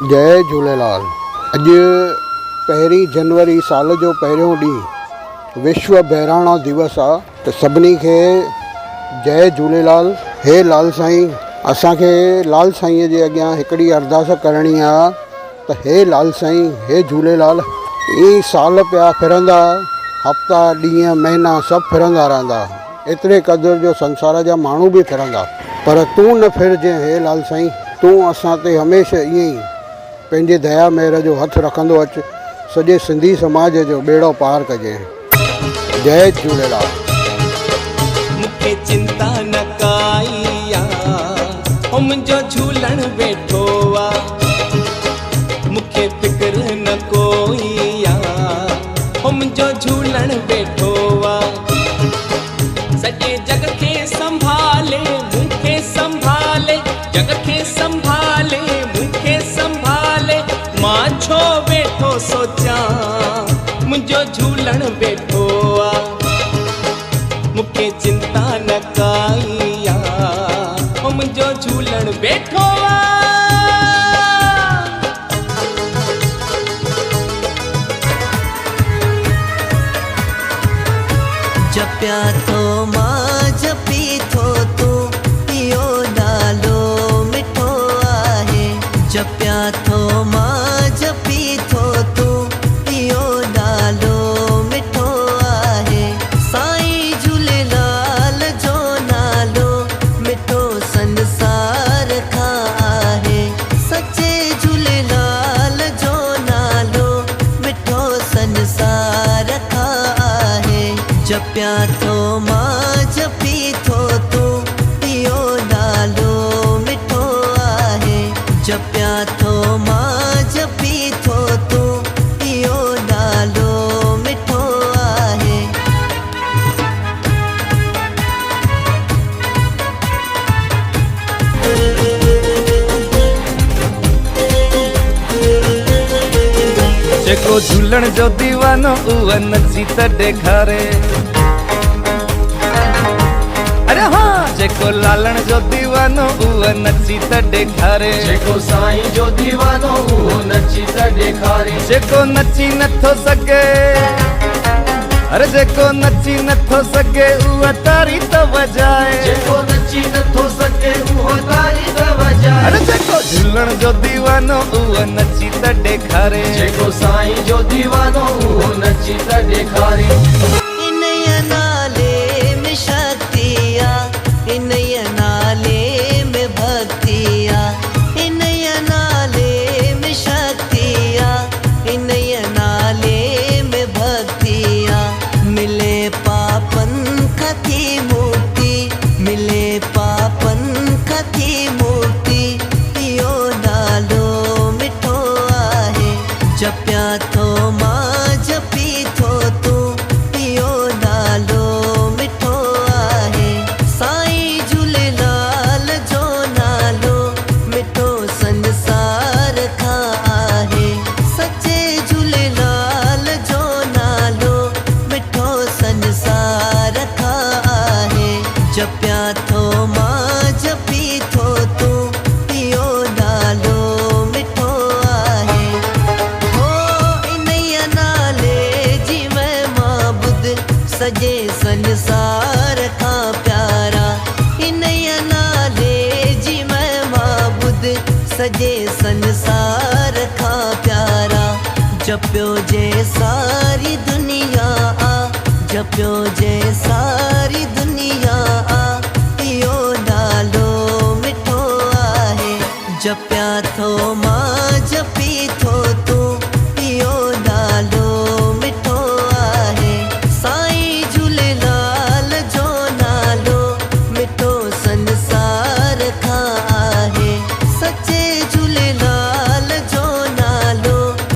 जय झूलेलाल। अॼु 1 जनवरी साल जो पहिरियों ॾींहुं विश्व बहिराणा दिवस आहे। त सभिनी खे जय झूलेलाल। हे लाल साईं, असांखे लाल साईं जे अॻियां हिकिड़ी अरदास करणी आहे त हे लाल साईं, हे झूलेलाल, ई साल पिया फिरंदा, हफ़्ता ॾींहं महीना सभु फिरंदा रहंदा, एतिरे क़दुरु जो संसार जा माण्हू बि फिरंदा, पर तूं न फिरजे हे लाल साईं। तूं असां ते हमेशह ईअं ई पंहिंजे दया मेहर जो हथ रखंदो अच, सॼे सिंधी समाज जो बेड़ो पार कजे। जय झूलेलाल। मूंखे चिंता न काई आ, मुंहिंजो झूलण वेठो आ। मूंखे फिक्र न कोई आ, मुंहिंजो झूलण वेठो आ। सॼे जग खे संभाले, मूंखे संभाले, जग खे संभाले, मूंखे संभाले। मां छो वेठो सोचां, मुंहिंजो झूलण वेठो आ। मूंखे चिंता न काई आ, मुंहिंजो झूलण वेठो आ। जपिया थो मां जपी थो तूं, इहो नालो मिठो आहे। जपिया थो मां जपी थो तूं, इहो नालो मिठो आहे। साईं झूलेलाल जो नालो मिठो संसार खां आहे। सचे झूलेलाल जो नालो मिठो संसार खां आहे। जपिया थो मां जपी थो तूं, इहो नालो मिठो आहे। जपिया थो मां जपी थो तूं, इहो नालो मिठो आहे। जेको झूलण जो दीवानो उहा नची त ॾेखारे। अरे हाँ, जेको लालण जो दीवानो उहा नची त ॾेखारे। जेको साईं जो दीवानो उहो नची त ॾेखारे। जेको नची नथो सघे, अरे जेको नची नथो सघे उहा तारी त वॼाए। जेको नची नथो सघे उहो तारी त वॼाए। अरे जेको झूलण जो दीवानो उहा नची त ॾेखारे। जेको साईं जो दीवानो उहो नची त ॾेखारे। इन्हीअ नाले में शक्ति आ, इन्हीअ नाले में भक्ति आ। इन्हीअ नाले में शक्ति आ, इन्हीअ नाले में भक्ति आ। मिले पापन खां थी मुक्ति, मिले पापन खां थी मुक्ति, इहो नालो मिठो आहे। जपिया थो मां जपी थो तूं, इहो नालो मिठो आहे। साईं झूलेलाल जो नालो मिठो संसार खां आहे। सचे झूलेलाल जो नालो मिठो संसार खां आहे। जपिया थो मां जपी थो तूं, इहो नालो मिठो आहे। हो इन्हीअ नाले जी महिमा ॿुध, सॼे संसार खां प्यारा। इन्हीअ नाले जी महिमा ॿुध, सॼे संसार खां प्यारा। जपियो जे सारी दुनिया आ, जपियो जे सारी